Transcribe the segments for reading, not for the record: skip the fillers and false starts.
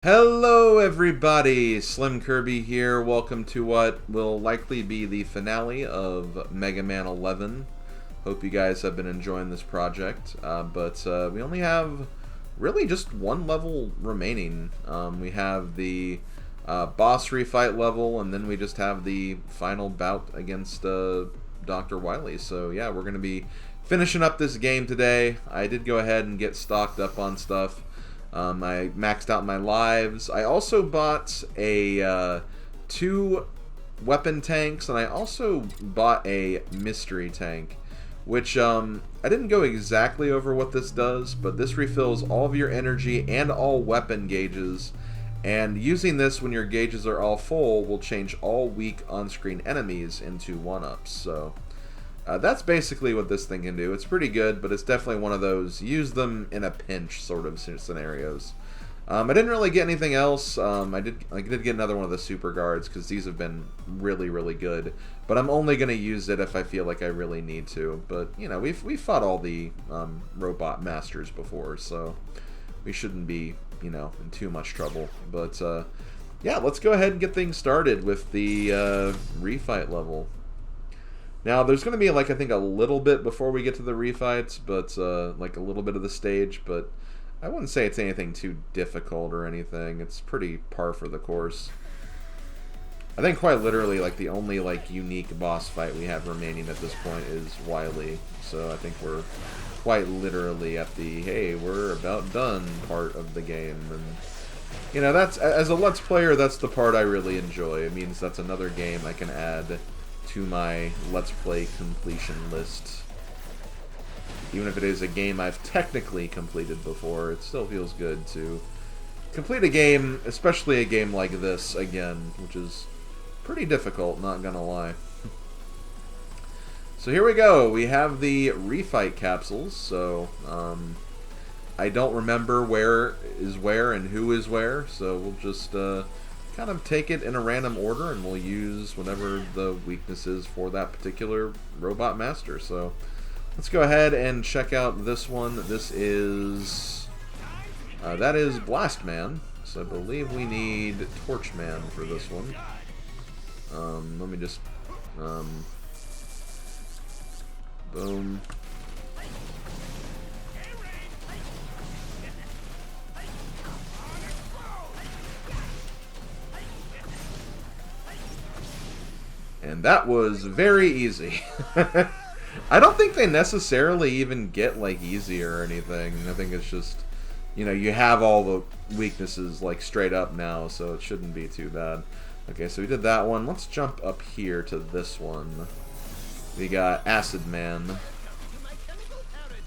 Hello everybody, SlimKirby here. Welcome to what will likely be the finale of Mega Man 11. Hope you guys have been enjoying this project, but we only have really just one level remaining. We have the boss refight level, and then we just have the final bout against Dr. Wily. So yeah, we're going to be finishing up this game today. I did go ahead and get stocked up on stuff. I maxed out my lives. I also bought a 2 weapon tanks, and I also bought a mystery tank, which I didn't go exactly over what this does, but this refills all of your energy and all weapon gauges, and using this when your gauges are all full will change all weak on-screen enemies into 1-ups. So that's basically what this thing can do. It's pretty good, but it's definitely one of those use them in a pinch sort of scenarios. I didn't really get anything else. I did get another one of the super guards because these have been really good. But I'm only going to use it if I feel like I really need to. But you know, we've fought all the robot masters before, so we shouldn't be in too much trouble. But yeah, let's go ahead and get things started with the refight level. Now, there's going to be, like, I think a little bit before we get to the refights, but, like, a little bit of the stage, but I wouldn't say it's anything too difficult or anything. It's pretty par for the course. I think quite literally, like, the only, like, unique boss fight we have remaining at this point is Wily. So I think we're quite literally at the, hey, we're about done part of the game. And, you know, that's, as a Let's Player, that's the part I really enjoy. It means that's another game I can add to my Let's Play completion list. Even if it is a game I've technically completed before, it still feels good to complete a game, especially a game like this again, which is pretty difficult, not gonna lie. So here we go. We have the refight capsules, so I don't remember where is where and who is where, so we'll just kind of take it in a random order, and we'll use whatever the weakness is for that particular robot master. So let's go ahead and check out this one. This is that is Blast Man. So I believe we need Torch Man for this one. Let me just boom. And that was very easy. I don't think they necessarily even get, like, easier or anything. I think it's just, you have all the weaknesses, like, straight up now, so it shouldn't be too bad. Okay, so we did that one. Let's jump up here to this one. We got Acid Man.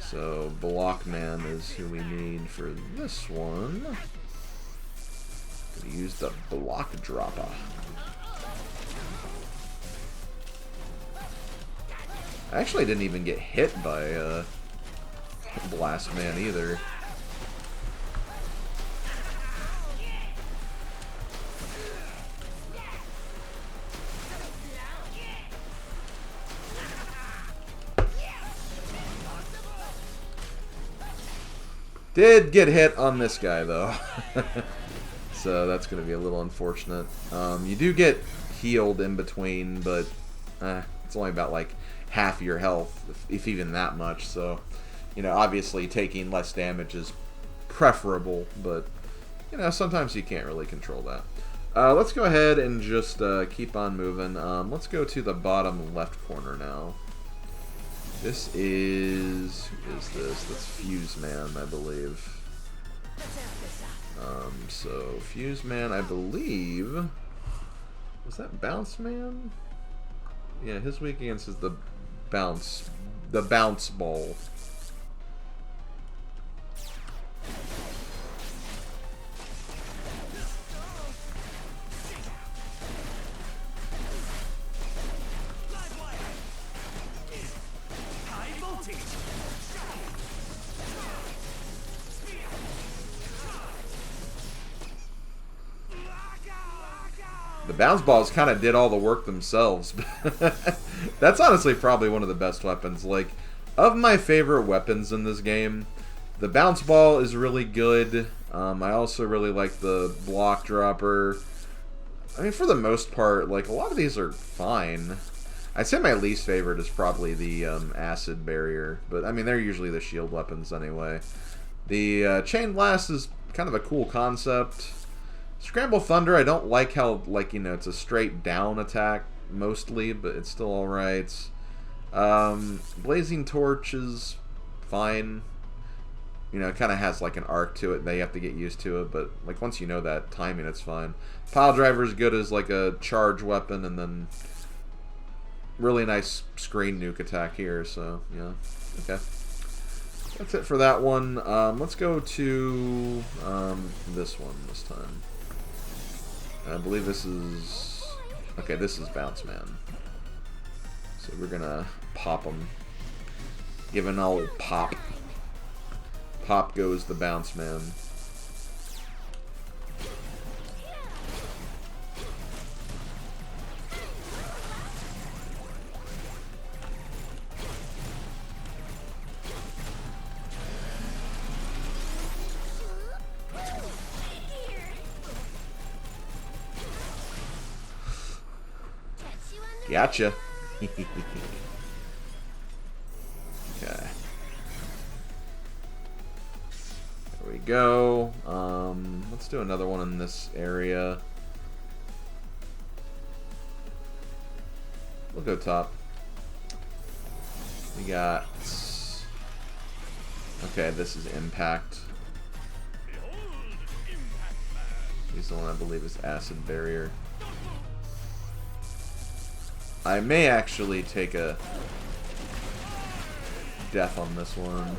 So Block Man is who we need for this one. Gonna use the Block Dropper. I actually didn't even get hit by Blast Man either. Did get hit on this guy though. So that's going to be a little unfortunate. You do get healed in between, but it's only about like half your health, if even that much. So, obviously taking less damage is preferable, but, sometimes you can't really control that. Let's go ahead and just keep on moving. Let's go to the bottom left corner now. This is... who is this? That's Fuse Man, I believe. So, Fuse Man, I believe... was that Bounce Man? Yeah, his weak against is the bounce ball. The bounce balls kind of did all the work themselves. That's honestly probably one of the best weapons. Like, of my favorite weapons in this game, The bounce ball is really good. I also really like the block dropper. I mean, for the most part, like, a lot of these are fine. I'd say my least favorite is probably the acid barrier, but I mean, they're usually the shield weapons anyway. The chain blast is kind of a cool concept. Scramble Thunder, I don't like how, like, you know, it's a straight down attack mostly, but it's still alright. Blazing Torch is fine. You know, it kind of has like an arc to it, and you have to get used to it, but like once you know that timing, it's fine. Pile Driver is good as like a charge weapon, and then really nice screen nuke attack here, so yeah. Okay. That's it for that one. Let's go to this one this time. I believe this is... Okay, this is Bounce Man. So we're gonna pop him. Give an old pop. Pop goes the Bounce Man. Gotcha. Okay. There we go. Let's do another one in this area. We'll go top. We got... Okay, this is Impact. He's the one I believe is Acid Barrier. I may actually take a death on this one.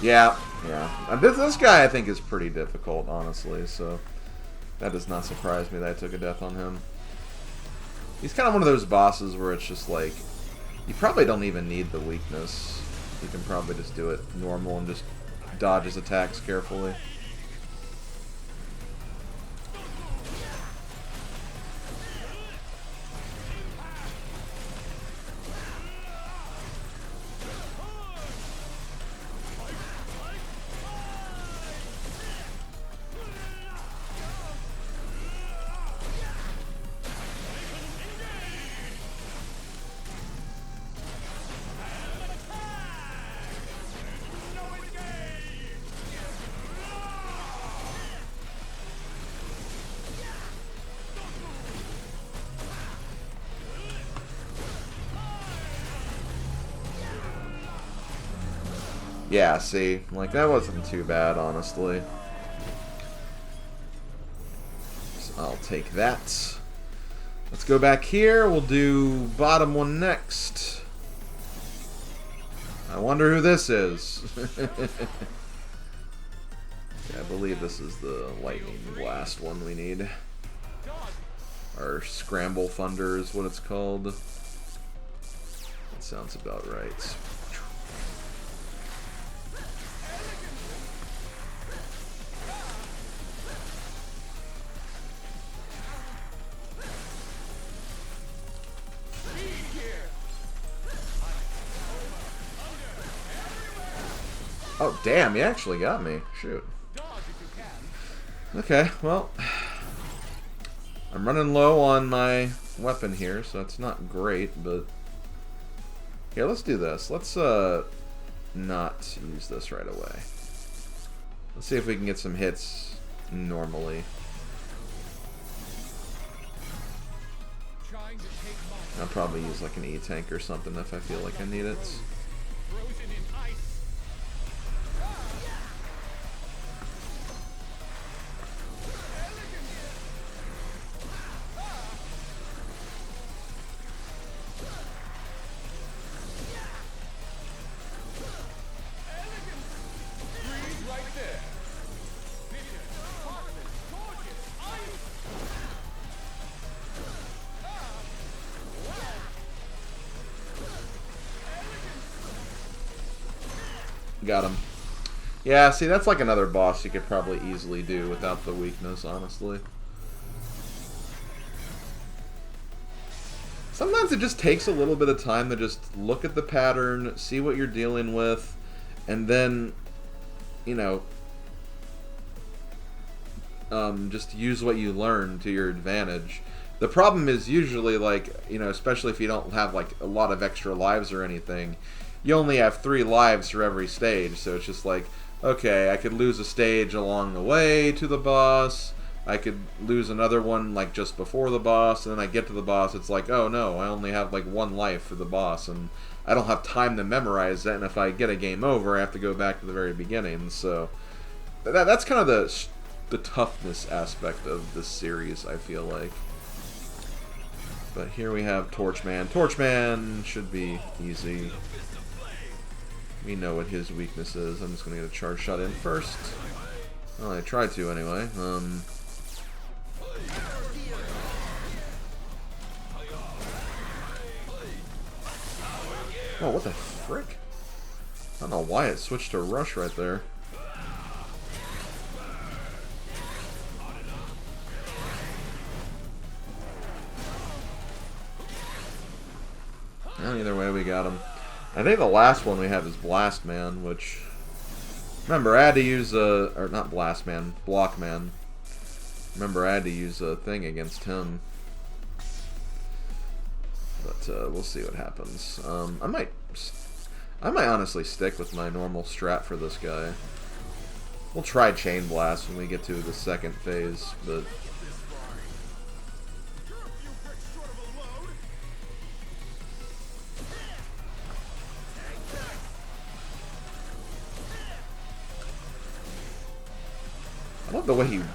Yeah. This guy I think is pretty difficult, honestly, so that does not surprise me that I took a death on him. He's kind of one of those bosses where it's just like, you probably don't even need the weakness. You can probably just do it normal and just dodge his attacks carefully. Yeah, see, like that wasn't too bad, honestly. So I'll take that. Let's go back here. We'll do bottom one next. I wonder who this is. Yeah, I believe this is the lightning blast one we need. Or Scramble Thunder is what it's called. That sounds about right. Oh, damn, he actually got me. Shoot. Okay, well, I'm running low on my weapon here, so it's not great, but here, let's do this. Let's not use this right away. Let's see if we can get some hits normally. I'll probably use like an E-tank or something if I feel like I need it. Got him. Yeah, see, that's like another boss you could probably easily do without the weakness, honestly. Sometimes it just takes a little bit of time to just look at the pattern, see what you're dealing with, and then, you know, just use what you learn to your advantage. The problem is usually, like, you know, especially if you don't have, like, a lot of extra lives or anything, you only have 3 lives for every stage, so it's just like, okay, I could lose a stage along the way to the boss, I could lose another one, like, just before the boss, and then I get to the boss, it's like, oh no, I only have, like, 1 life for the boss, and I don't have time to memorize that, and if I get a game over, I have to go back to the very beginning, so that's kind of the toughness aspect of this series, I feel like. But here we have Torchman. Torchman should be easy. We know what his weakness is. I'm just going to get a charge shot in first. Well, I tried to anyway. Oh, what the frick? I don't know why it switched to rush right there. Well, either way, we got him. I think the last one we have is Blast Man, which... Remember, I had to use a... Or not Blast Man, Block Man. Remember, I had to use a thing against him. But we'll see what happens. I might honestly stick with my normal strat for this guy. We'll try Chain Blast when we get to the second phase, but...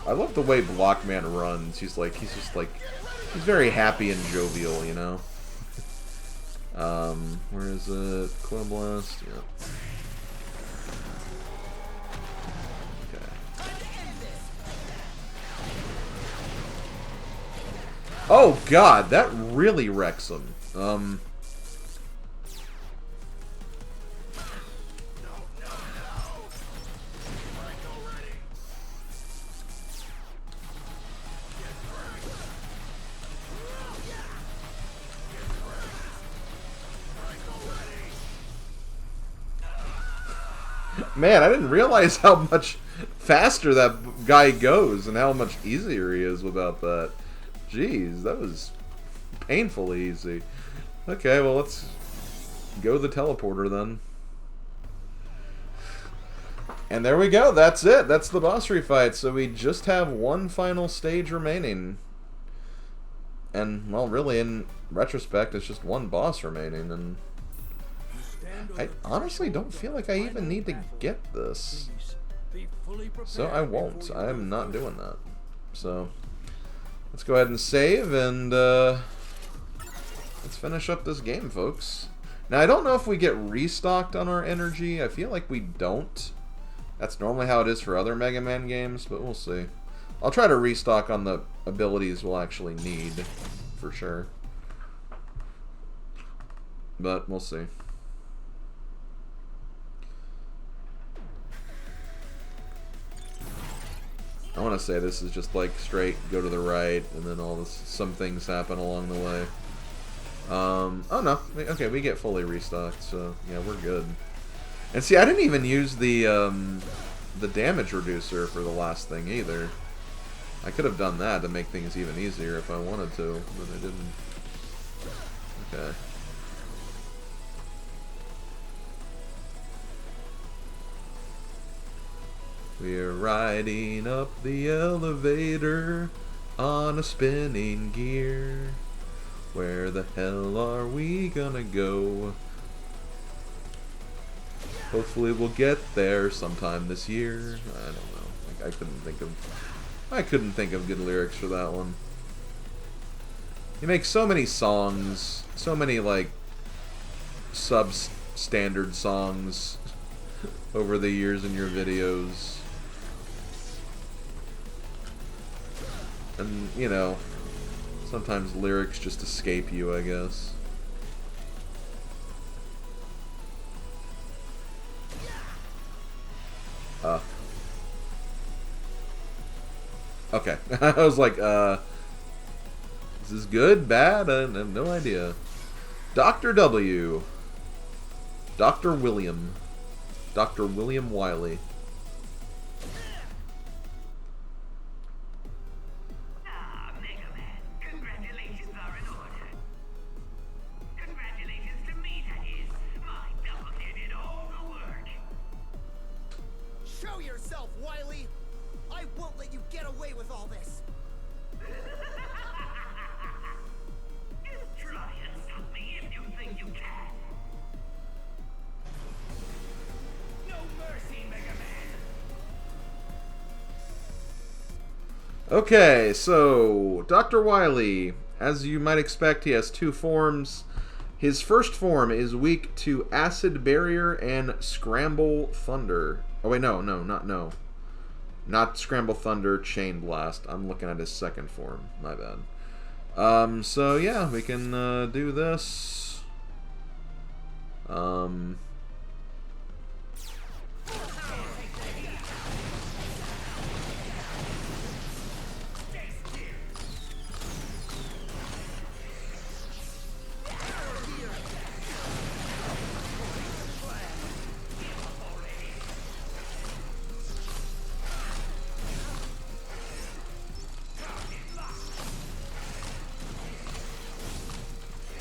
I love the way Blockman runs. He's just very happy and jovial, you know. Where is it? Clone Blast. Yeah. Okay. Oh God, that really wrecks him. Man, I didn't realize how much faster that guy goes and how much easier he is without that. Jeez, that was painfully easy. Okay, well, let's go the teleporter then. And there we go. That's it. That's the boss refight. So we just have one final stage remaining. And, well, really, in retrospect, it's just one boss remaining. And I honestly don't feel like I even need to get this. So I won't. I'm not doing that. So let's go ahead and save and let's finish up this game, folks. Now, I don't know if we get restocked on our energy. I feel like we don't. That's normally how it is for other Mega Man games, but we'll see. I'll try to restock on the abilities we'll actually need, for sure. But we'll see. I want to say this is just like straight go to the right, and then all this, some things happen along the way. Oh no, okay, we get fully restocked, so yeah, we're good. And see, I didn't even use the damage reducer for the last thing either. I could have done that to make things even easier if I wanted to, but I didn't. Okay. We're riding up the elevator on a spinning gear. Where the hell are we gonna go? Hopefully we'll get there sometime this year. I don't know. Like, I couldn't think of good lyrics for that one. You make so many songs, so many like substandard songs over the years in your videos. And, you know, sometimes lyrics just escape you, I guess. Okay. I was like, is this good? Bad? I have no idea. Dr. W. Dr. William. Dr. William Wily. Ah, Mega Man, congratulations are in order. Congratulations to me, that is. My doppelganger did all the work. Show yourself, Wily! I won't let you get away with all this! Just try and stop me if you think you can. No mercy, Mega Man! Okay, so Dr. Wily, as you might expect, he has two forms. His first form is weak to Acid Barrier and Scramble Thunder. Oh wait, no. Not Scramble Thunder, Chain Blast. I'm looking at his second form. My bad. So yeah, we can do this.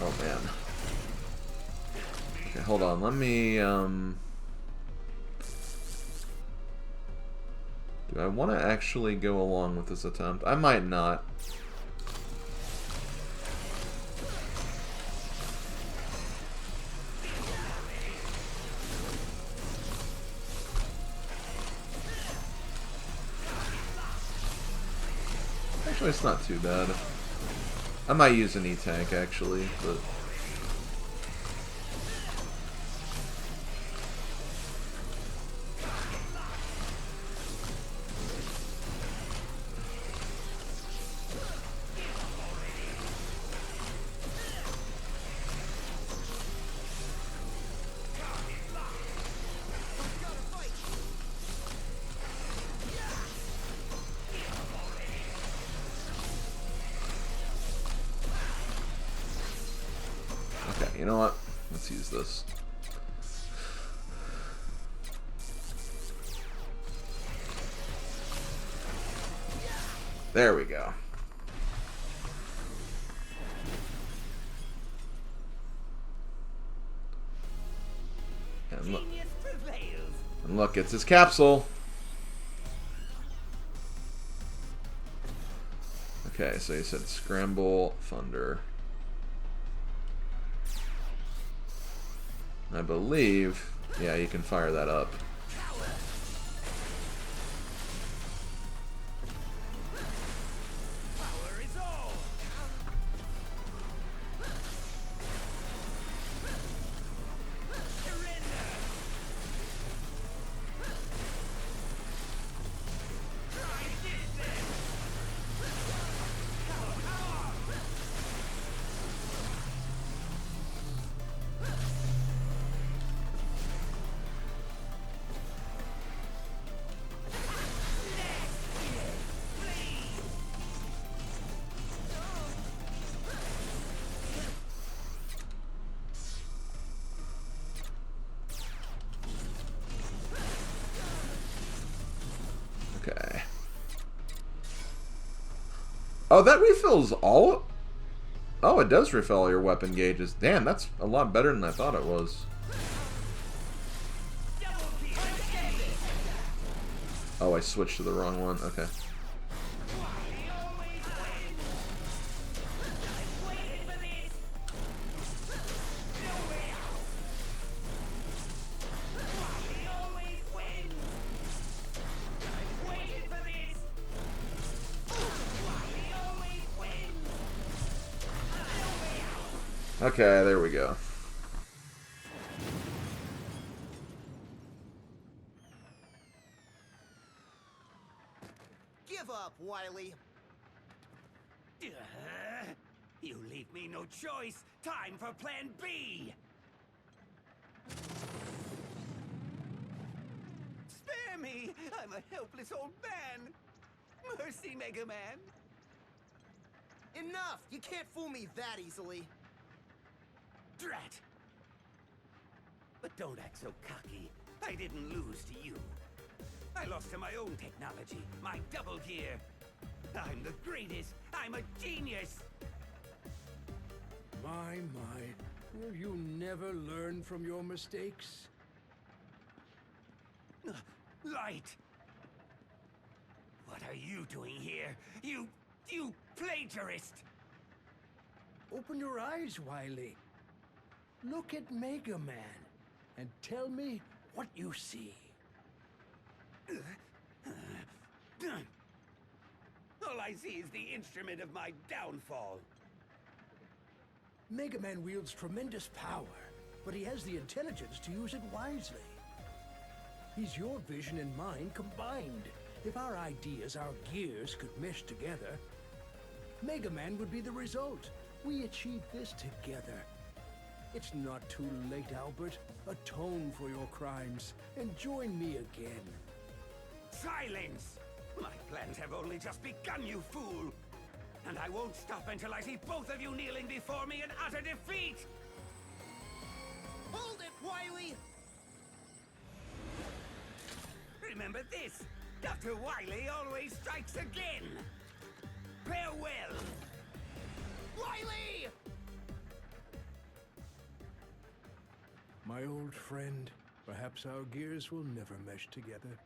Oh man. Okay, hold on. Let me do I want to actually go along with this attempt? I might not. Actually, it's not too bad. I might use an E-Tank, actually, but... Okay, you know what? Let's use this. There we go. And look, it's his capsule. Okay, so you said Scramble Thunder. I believe, yeah, you can fire that up. Okay. Oh, that refills all... Oh, it does refill all your weapon gauges. Damn, that's a lot better than I thought it was. Oh, I switched to the wrong one. Okay. Okay, there we go. Give up, Wily. You leave me no choice. Time for Plan B. Spare me! I'm a helpless old man. Mercy, Mega Man. Enough! You can't fool me that easily. Drat! But don't act so cocky. I didn't lose to you. I lost to my own technology, my double gear. I'm the greatest. I'm a genius. My. Will you never learn from your mistakes? Light! What are you doing here? You plagiarist! Open your eyes, Wily. Look at Mega Man and tell me what you see. All I see is the instrument of my downfall. Mega Man wields tremendous power, but he has the intelligence to use it wisely. He's your vision and mine combined. If our ideas, our gears, could mesh together, Mega Man would be the result. We achieved this together. It's not too late, Albert. Atone for your crimes and join me again. Silence! My plans have only just begun, you fool! And I won't stop until I see both of you kneeling before me in utter defeat! Hold it, Wily! Remember this! Dr. Wily always strikes again! Farewell! Wily! My old friend, perhaps our gears will never mesh together.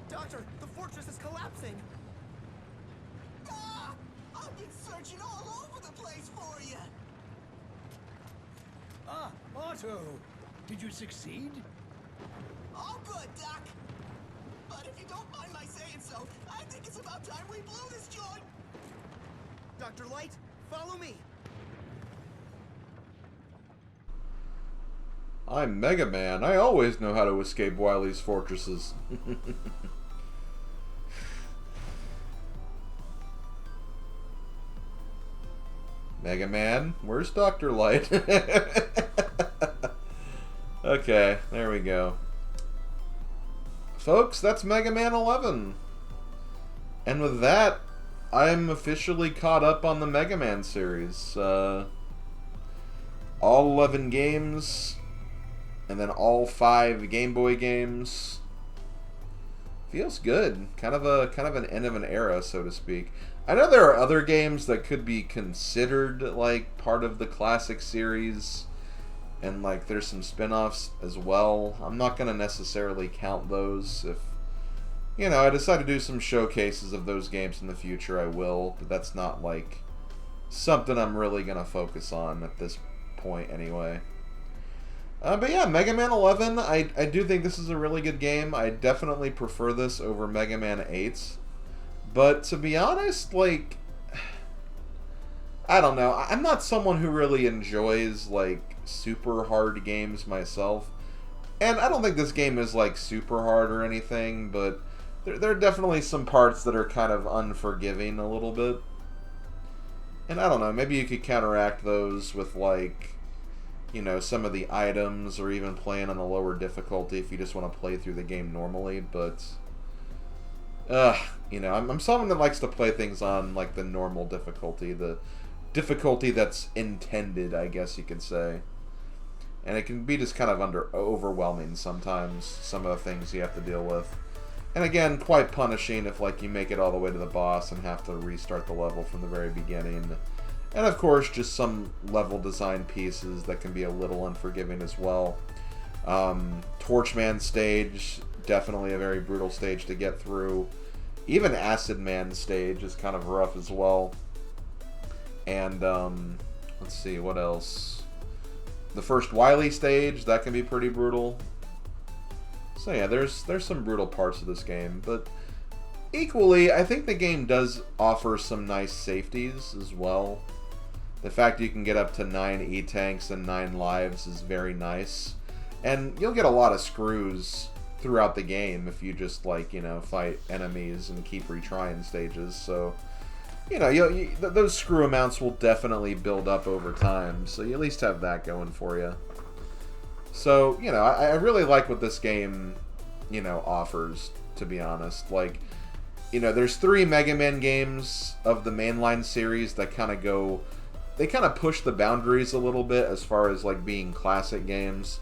Doctor, the fortress is collapsing! Ah! I've been searching all over the place for you! Ah, Otto! Did you succeed? All good, Doc! But if you don't mind my saying so, I think it's about time we blew this joint! Dr. Light, follow me! I'm Mega Man. I always know how to escape Wily's fortresses. Mega Man, where's Dr. Light? Okay, there we go. Folks, that's Mega Man 11. And with that, I'm officially caught up on the Mega Man series. All 11 games, and then all 5 Game Boy games. Feels good. Kind of an end of an era, so to speak. I know there are other games that could be considered like part of the classic series, and like there's some spin-offs as well. I'm not going to necessarily count those. If I decide to do some showcases of those games in the future, I will, but that's not like something I'm really going to focus on at this point anyway. But yeah, Mega Man 11, I do think this is a really good game. I definitely prefer this over Mega Man 8. But to be honest, like, I don't know. I'm not someone who really enjoys, like, super hard games myself. And I don't think this game is, like, super hard or anything, but there are definitely some parts that are kind of unforgiving a little bit. And I don't know, maybe you could counteract those with, like, some of the items, or even playing on a lower difficulty if you just want to play through the game normally, but I'm someone that likes to play things on like the normal difficulty, the difficulty that's intended, I guess you could say. And it can be just kind of overwhelming sometimes, some of the things you have to deal with. And again, quite punishing if like you make it all the way to the boss and have to restart the level from the very beginning. And of course, just some level design pieces that can be a little unforgiving as well. Torchman stage, definitely a very brutal stage to get through. Even Acid Man stage is kind of rough as well. And let's see, what else? The first Wily stage, that can be pretty brutal. So yeah, there's some brutal parts of this game, but equally, I think the game does offer some nice safeties as well. The fact you can get up to 9 E-tanks and 9 lives is very nice. And you'll get a lot of screws throughout the game if you just, like, fight enemies and keep retrying stages. So, those screw amounts will definitely build up over time. So you at least have that going for you. So, I really like what this game you know, offers, to be honest. Like, you know, there's 3 Mega Man games of the mainline series that kind of go, they kind of push the boundaries a little bit as far as like being classic games.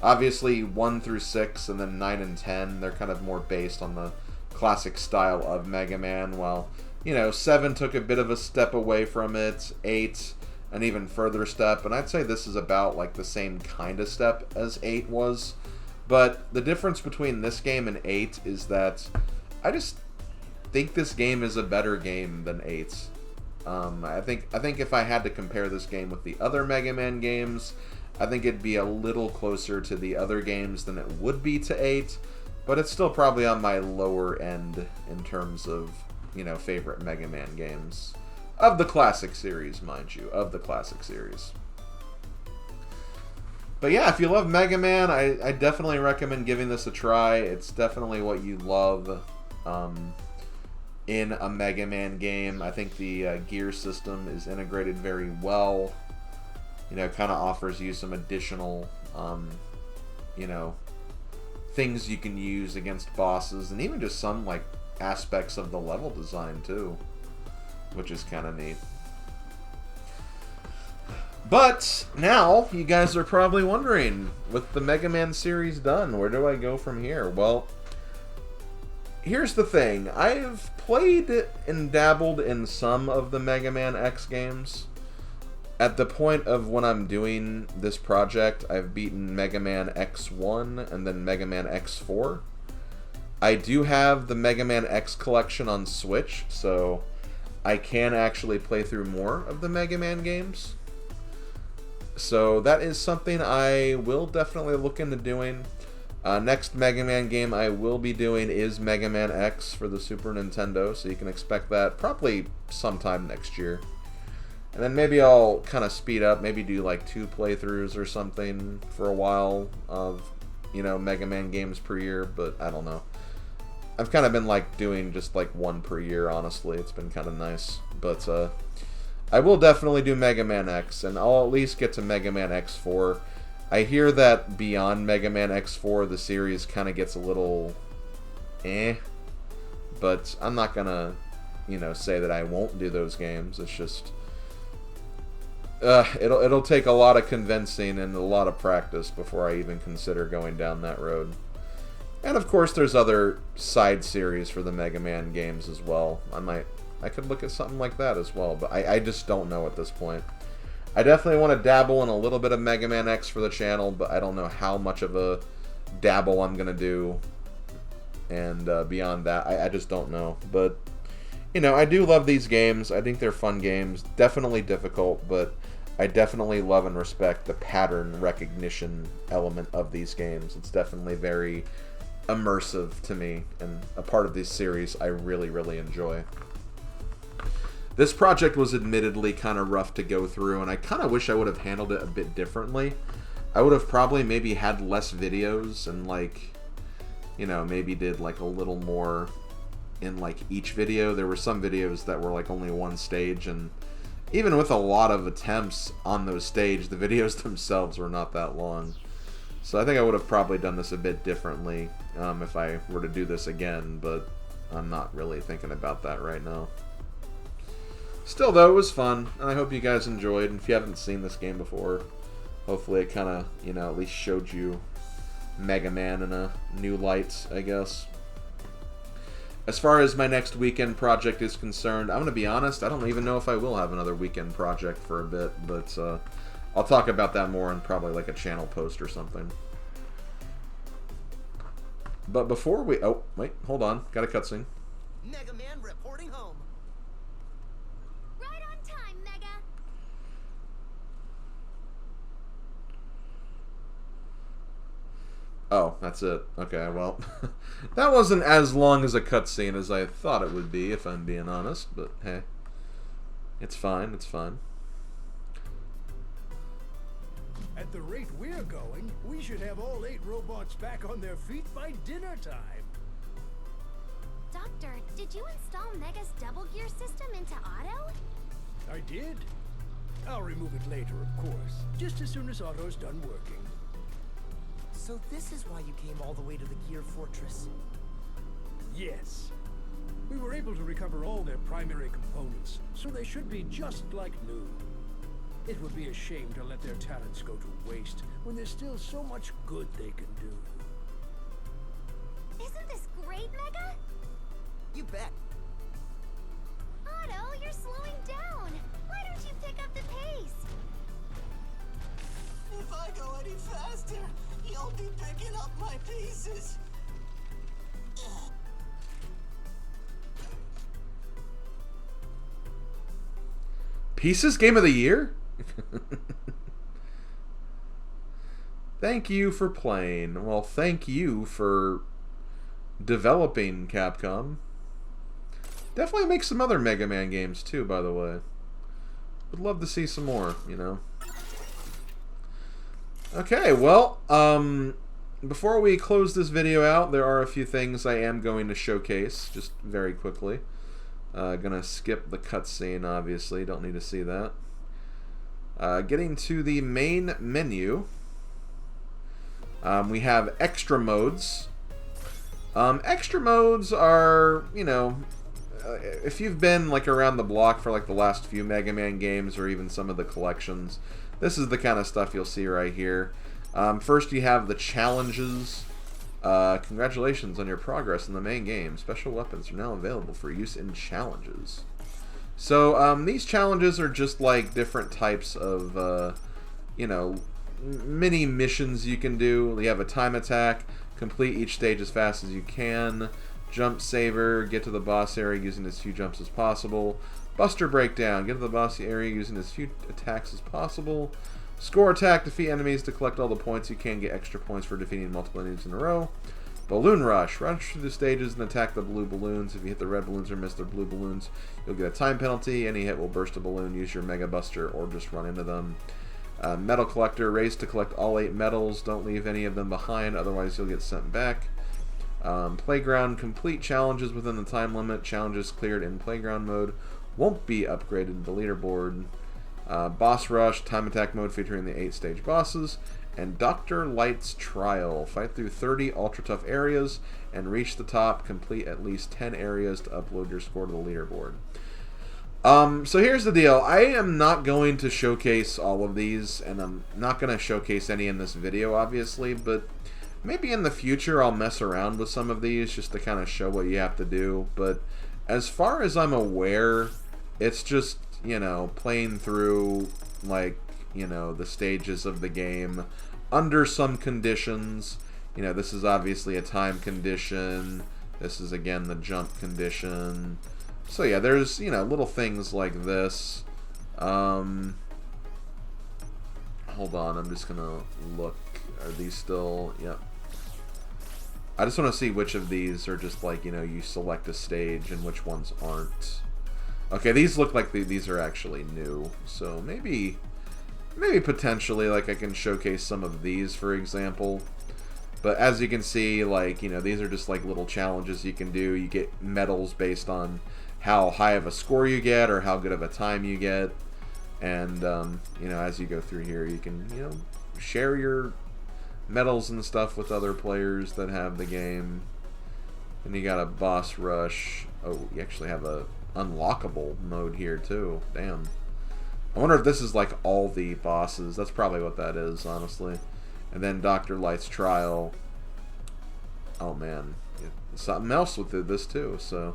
Obviously 1 through 6 and then 9 and 10, they're kind of more based on the classic style of Mega Man, while, you know, 7 took a bit of a step away from it, 8 an even further step, and I'd say this is about like the same kind of step as 8 was. But the difference between this game and 8 is that I just think this game is a better game than 8. I think if I had to compare this game with the other Mega Man games, I think it'd be a little closer to the other games than it would be to 8, but it's still probably on my lower end in terms of, you know, favorite Mega Man games. Of the classic series, mind you. Of the classic series. But yeah, if you love Mega Man, I definitely recommend giving this a try. It's definitely what you love in a Mega Man game. I think the gear system is integrated very well. You know, it kind of offers you some additional, you know, things you can use against bosses, and even just some, like, aspects of the level design, too, which is kind of neat. But now, you guys are probably wondering, with the Mega Man series done, where do I go from here? Well, here's the thing. I've played and dabbled in some of the Mega Man X games. At the point of when I'm doing this project, I've beaten Mega Man X1 and then Mega Man X4. I do have the Mega Man X collection on Switch, so I can actually play through more of the Mega Man games. So that is something I will definitely look into doing. Next Mega Man game I will be doing is Mega Man X for the Super Nintendo, so you can expect that probably sometime next year. And then maybe I'll kind of speed up, maybe do like 2 playthroughs or something for a while of, you know, Mega Man games per year, but I don't know. I've kind of been like doing just like 1 per year, honestly. It's been kind of nice. But I will definitely do Mega Man X, and I'll at least get to Mega Man X4. I hear that beyond Mega Man X4, the series kind of gets a little but I'm not gonna, you know, say that I won't do those games. It's just it'll take a lot of convincing and a lot of practice before I even consider going down that road. And of course, there's other side series for the Mega Man games as well. I could look at something like that as well, but I just don't know at this point. I definitely want to dabble in a little bit of Mega Man X for the channel, but I don't know how much of a dabble I'm going to do. And beyond that, I just don't know. But, you know, I do love these games. I think they're fun games. Definitely difficult, but I definitely love and respect the pattern recognition element of these games. It's definitely very immersive to me, and a part of this series I really, really enjoy. This project was admittedly kind of rough to go through, and I kind of wish I would have handled it a bit differently. I would have probably maybe had less videos and, like, you know, maybe did like a little more in like each video. There were some videos that were like only 1 stage, and even with a lot of attempts on those stages, the videos themselves were not that long. So I think I would have probably done this a bit differently if I were to do this again, but I'm not really thinking about that right now. Still, though, it was fun, and I hope you guys enjoyed. And if you haven't seen this game before, hopefully it kind of, you know, at least showed you Mega Man in a new light, I guess. As far as my next weekend project is concerned, I'm going to be honest, I don't even know if I will have another weekend project for a bit, but I'll talk about that more in probably like a channel post or something. But before we... Oh, wait, hold on. Got a cutscene. Mega Man reporting home. Right on time, Mega. Oh, that's it. Okay, well, that wasn't as long as a cutscene as I thought it would be, if I'm being honest, but hey, it's fine, it's fine. At the rate we're going, we should have all 8 robots back on their feet by dinner time. Doctor, did you install Mega's double gear system into auto? I did. I'll remove it later, of course, just as soon as Otto's done working. So this is why you came all the way to the Gear Fortress. Yes. We were able to recover all their primary components, so they should be just like new. It would be a shame to let their talents go to waste when there's still so much good they can do. Isn't this great, Mega? You bet. Otto, you're slowing down. Why don't you pick up the pace? If I go any faster, you'll be picking up my pieces. Pieces Game of the Year? Thank you for playing. Well, thank you for developing, Capcom. Definitely make some other Mega Man games too, by the way. Would love to see some more, you know. Okay, well, before we close this video out, there are a few things I am going to showcase, just very quickly. Gonna skip the cutscene, obviously, don't need to see that. Getting to the main menu, we have extra modes. Extra modes are, you know, if you've been like around the block for like the last few Mega Man games or even some of the collections, this is the kind of stuff you'll see right here. First you have the challenges. Congratulations on your progress in the main game. Special weapons are now available for use in challenges. So these challenges are just like different types of, you know, mini missions you can do. You have a time attack, complete each stage as fast as you can. Jump saver, get to the boss area using as few jumps as possible. Buster breakdown, get to the boss area using as few attacks as possible. Score attack, defeat enemies to collect all the points you can, get extra points for defeating multiple enemies in a row. Balloon rush, rush through the stages and attack the blue balloons. If you hit the red balloons or miss the blue balloons, you'll get a time penalty. Any hit will burst a balloon, use your Mega Buster, or just run into them. Medal collector, race to collect all 8 medals. Don't leave any of them behind, otherwise you'll get sent back. Playground, complete challenges within the time limit. Challenges cleared in playground mode won't be upgraded to the leaderboard. Boss rush, time attack mode featuring the 8 stage bosses. And Dr. Light's Trial. Fight through 30 ultra tough areas and reach the top. Complete at least 10 areas to upload your score to the leaderboard. So here's the deal. I am not going to showcase all of these, and I'm not going to showcase any in this video, obviously, but maybe in the future I'll mess around with some of these just to kind of show what you have to do. But as far as I'm aware, it's just, you know, playing through, like, you know, the stages of the game under some conditions. You know, this is obviously a time condition. This is, again, the jump condition. So, yeah, there's, you know, little things like this. Hold on, I'm just gonna look. Are these still... Yep. I just want to see which of these are just like, you know, you select a stage and which ones aren't. Okay, these look like these are actually new. So, maybe potentially, like, I can showcase some of these, for example. But as you can see, like, you know, these are just like little challenges you can do. You get medals based on how high of a score you get or how good of a time you get. And, you know, as you go through here, you can, you know, share your medals and stuff with other players that have the game. And you got a boss rush. Oh, you actually have a unlockable mode here, too. Damn. I wonder if this is like all the bosses. That's probably what that is, honestly. And then Dr. Light's Trial. Oh man, something else with this too. So,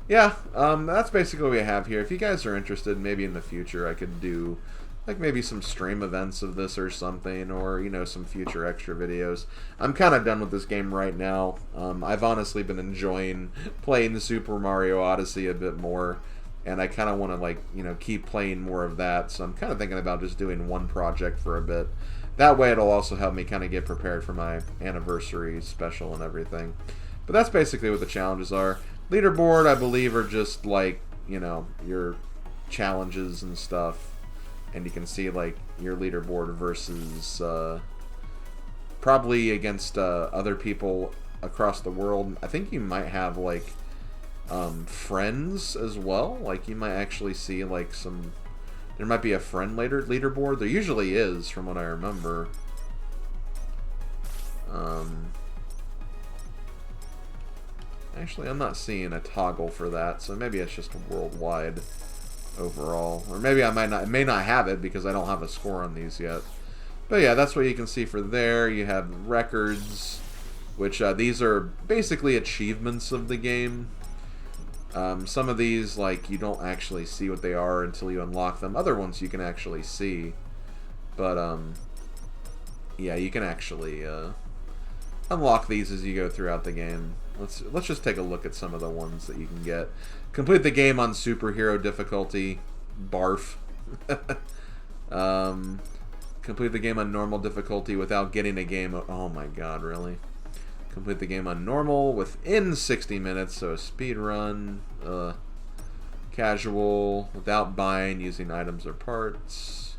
yeah, that's basically what we have here. If you guys are interested, maybe in the future I could do like maybe some stream events of this or something, or, you know, some future extra videos. I'm kind of done with this game right now. I've honestly been enjoying playing the Super Mario Odyssey a bit more. And I kind of want to, like, you know, keep playing more of that. So I'm kind of thinking about just doing one project for a bit. That way it'll also help me kind of get prepared for my anniversary special and everything. But that's basically what the challenges are. Leaderboard, I believe, are just, like, you know, your challenges and stuff. And you can see, like, your leaderboard versus probably against other people across the world. I think you might have, like, friends as well. Like, you might actually see, like, some... There might be a friend leaderboard. There usually is, from what I remember. Actually, I'm not seeing a toggle for that, so maybe it's just worldwide overall. Or maybe I may not have it because I don't have a score on these yet. But yeah, that's what you can see for there. You have records, which these are basically achievements of the game. Some of these, like, you don't actually see what they are until you unlock them. Other ones you can actually see. But, yeah, you can actually unlock these as you go throughout the game. Let's just take a look at some of the ones that you can get. Complete the game on superhero difficulty. Barf. Complete the game on normal difficulty without getting a game. Oh my god, really? Complete the game on normal within 60 minutes, so a speed run. Casual, without buying, using items or parts.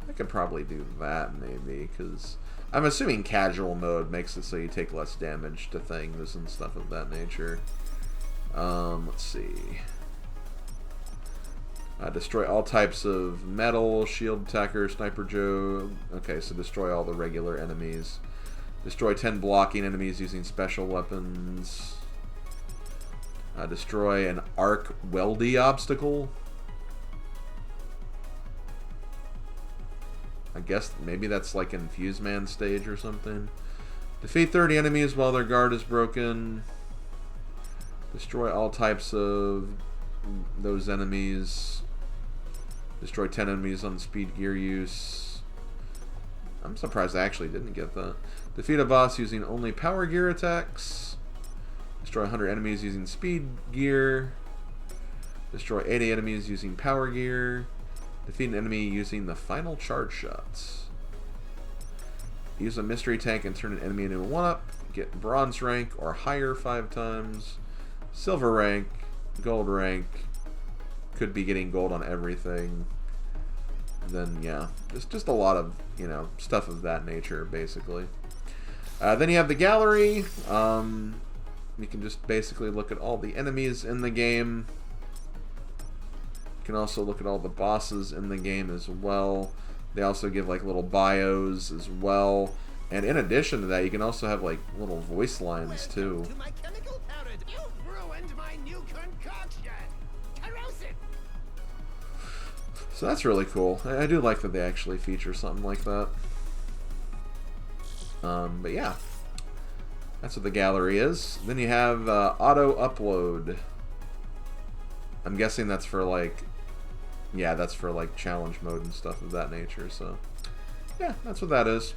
I could probably do that, maybe, because I'm assuming casual mode makes it so you take less damage to things and stuff of that nature. Let's see. Destroy all types of metal, shield attacker, sniper Joe. Okay, so destroy all the regular enemies. Destroy 10 blocking enemies using special weapons. Destroy an arc weldy obstacle. I guess maybe that's like an Fuse Man stage or something. Defeat 30 enemies while their guard is broken. Destroy all types of those enemies. Destroy 10 enemies on speed gear use. I'm surprised I actually didn't get that. Defeat a boss using only power gear attacks. Destroy 100 enemies using speed gear. Destroy 80 enemies using power gear. Defeat an enemy using the final charge shots. Use a mystery tank and turn an enemy into a 1-up. Get bronze rank or higher 5 times. Silver rank. Gold rank. Could be getting gold on everything. Then, yeah. Just a lot of, you know, stuff of that nature, basically. Then you have the gallery. You can just basically look at all the enemies in the game. You can also look at all the bosses in the game as well. They also give like little bios as well. And in addition to that, you can also have like little voice lines too. To my chemical powder. You've ruined my new concoction. Corrosive. So that's really cool. I do like that they actually feature something like that. But yeah, that's what the gallery is. Then you have auto upload. I'm guessing that's for like, yeah, that's for like challenge mode and stuff of that nature. So yeah, that's what that is.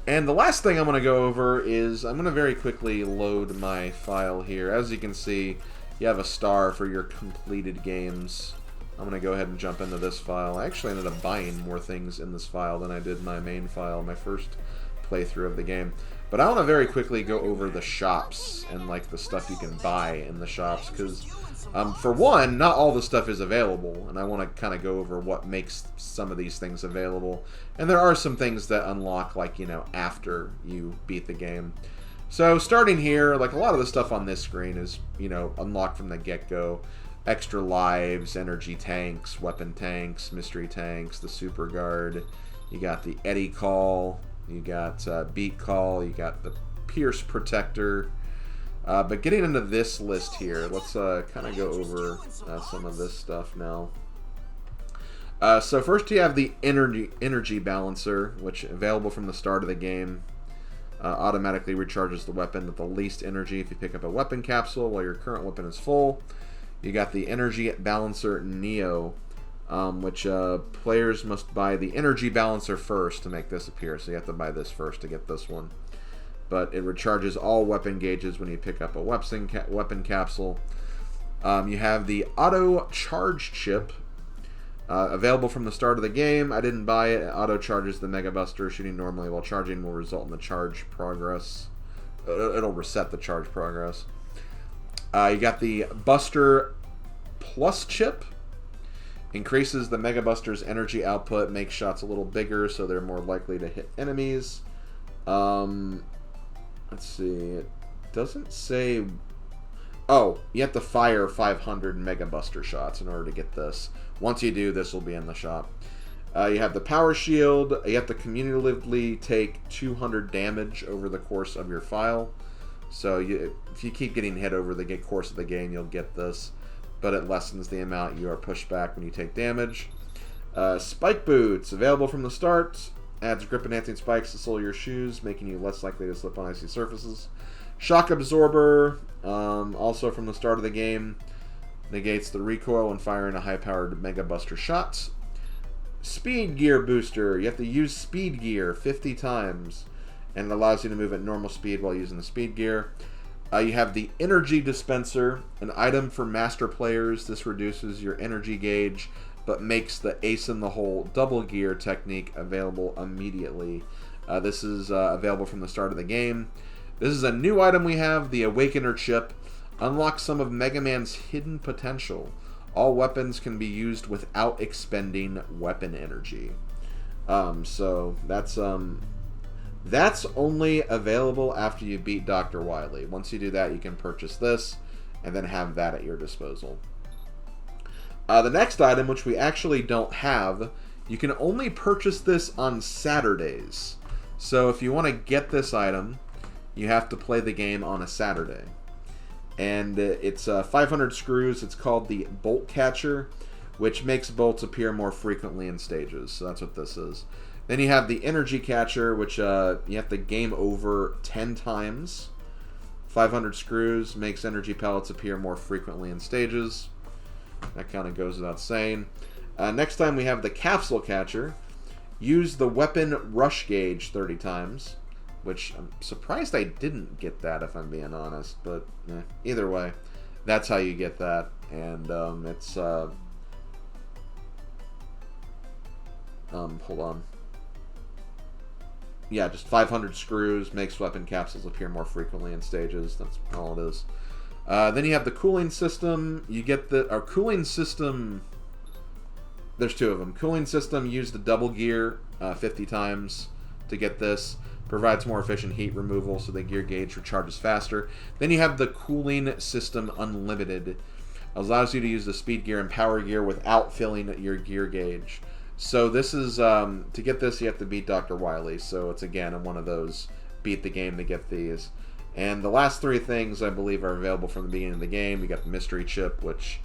And the last thing I'm going to go over is I'm going to very quickly load my file here. As you can see, you have a star for your completed games. I'm going to go ahead and jump into this file. I actually ended up buying more things in this file than I did my main file, my first playthrough of the game. But I want to very quickly go over the shops and like the stuff you can buy in the shops, because for one, not all the stuff is available, and I want to kind of go over what makes some of these things available. And there are some things that unlock, like, you know, after you beat the game. So starting here, like a lot of the stuff on this screen is, you know, unlocked from the get-go. Extra lives, energy tanks, weapon tanks, mystery tanks, the super guard. You got the Eddy Call, you got Beat Call, you got the Pierce Protector. But getting into this list here, let's kind of go over some of this stuff now. So first you have the energy balancer, which available from the start of the game. Automatically recharges the weapon at the least energy if you pick up a weapon capsule while your current weapon is full. You got the energy balancer Neo, which players must buy the energy balancer first to make this appear. So you have to buy this first to get this one. But it recharges all weapon gauges when you pick up a weapon capsule. You have the auto charge chip, available from the start of the game. I didn't buy it. It auto charges the Mega Buster. Shooting normally while charging will result in the charge progress. It'll reset the charge progress. You got the Buster Plus chip. Increases the Mega Buster's energy output, makes shots a little bigger so they're more likely to hit enemies. Let's see, it doesn't say... Oh, you have to fire 500 Mega Buster shots in order to get this. Once you do, this will be in the shop. You have the power shield. You have to cumulatively take 200 damage over the course of your file. So if you keep getting hit over the course of the game, you'll get this. But it lessens the amount you are pushed back when you take damage. Spike boots, available from the start. Adds grip enhancing spikes to the sole of your shoes, making you less likely to slip on icy surfaces. Shock absorber, also from the start of the game. Negates the recoil when firing a high-powered Mega Buster shot. Speed gear booster. You have to use speed gear 50 times. And it allows you to move at normal speed while using the speed gear. You have the energy dispenser, an item for master players. This reduces your energy gauge, but makes the ace in the hole double gear technique available immediately. This is available from the start of the game. This is a new item we have, the Awakener chip. Unlocks some of Mega Man's hidden potential. All weapons can be used without expending weapon energy. So that's only available after you beat Dr. Wily. Once you do that, you can purchase this and then have that at your disposal. The next item, which we actually don't have, you can only purchase this on Saturdays. So if you want to get this item, you have to play the game on a Saturday. And it's 500 screws. It's called the Bolt Catcher, which makes bolts appear more frequently in stages. So that's what this is. Then you have the Energy Catcher, which you have to game over 10 times. 500 screws makes energy pellets appear more frequently in stages. That kind of goes without saying. Next time we have the Capsule Catcher. Use the weapon rush gauge 30 times. Which I'm surprised I didn't get that, if I'm being honest. But either way, that's how you get that. And it's... hold on. Yeah, just 500 screws, makes weapon capsules appear more frequently in stages. That's all it is. Then you have the cooling system. You get the... Our cooling system... There's two of them. Cooling system, use the double gear 50 times to get this. Provides more efficient heat removal, so the gear gauge recharges faster. Then you have the Cooling System Unlimited. Allows you to use the speed gear and power gear without filling your gear gauge. So this is, to get this, you have to beat Dr. Wily. So it's, again, one of those beat the game to get these. And the last three things, I believe, are available from the beginning of the game. You got the Mystery Chip, which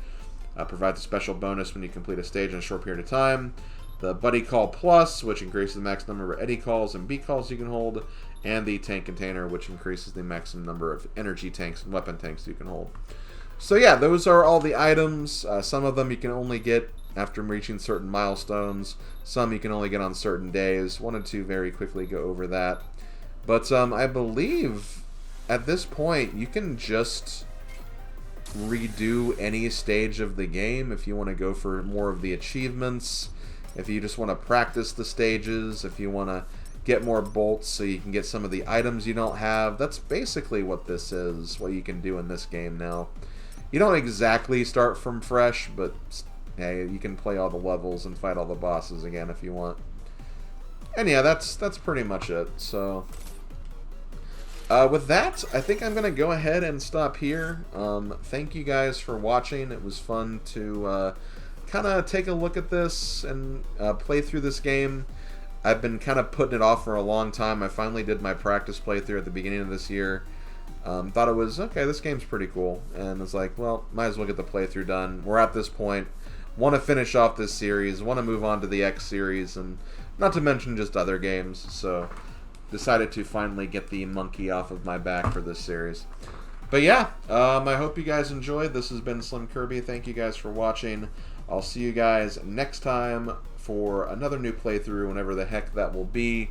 provides a special bonus when you complete a stage in a short period of time. The Buddy Call Plus, which increases the max number of Eddy calls and B calls you can hold. And the Tank Container, which increases the maximum number of energy tanks and weapon tanks you can hold. So yeah, those are all the items. Some of them you can only get after reaching certain milestones. Some you can only get on certain days. Wanted to very quickly go over that. But I believe at this point you can just redo any stage of the game if you want to go for more of the achievements. If you just want to practice the stages, if you want to get more bolts so you can get some of the items you don't have, that's basically what this is, what you can do in this game now. You don't exactly start from fresh, but hey, you can play all the levels and fight all the bosses again if you want. And yeah, that's pretty much it. So with that, I think I'm going to go ahead and stop here. Thank you guys for watching. It was fun to... kind of take a look at this and play through this game. I've been kind of putting it off for a long time. I finally did my practice playthrough at the beginning of this year. Thought it was, okay, this game's pretty cool. And it's like, well, might as well get the playthrough done. We're at this point. Want to finish off this series. Want to move on to the X series. And not to mention just other games. So decided to finally get the monkey off of my back for this series. But yeah, I hope you guys enjoyed. This has been SlimKirby. Thank you guys for watching. I'll see you guys next time for another new playthrough, whenever the heck that will be.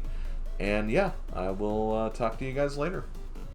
And yeah, I will talk to you guys later.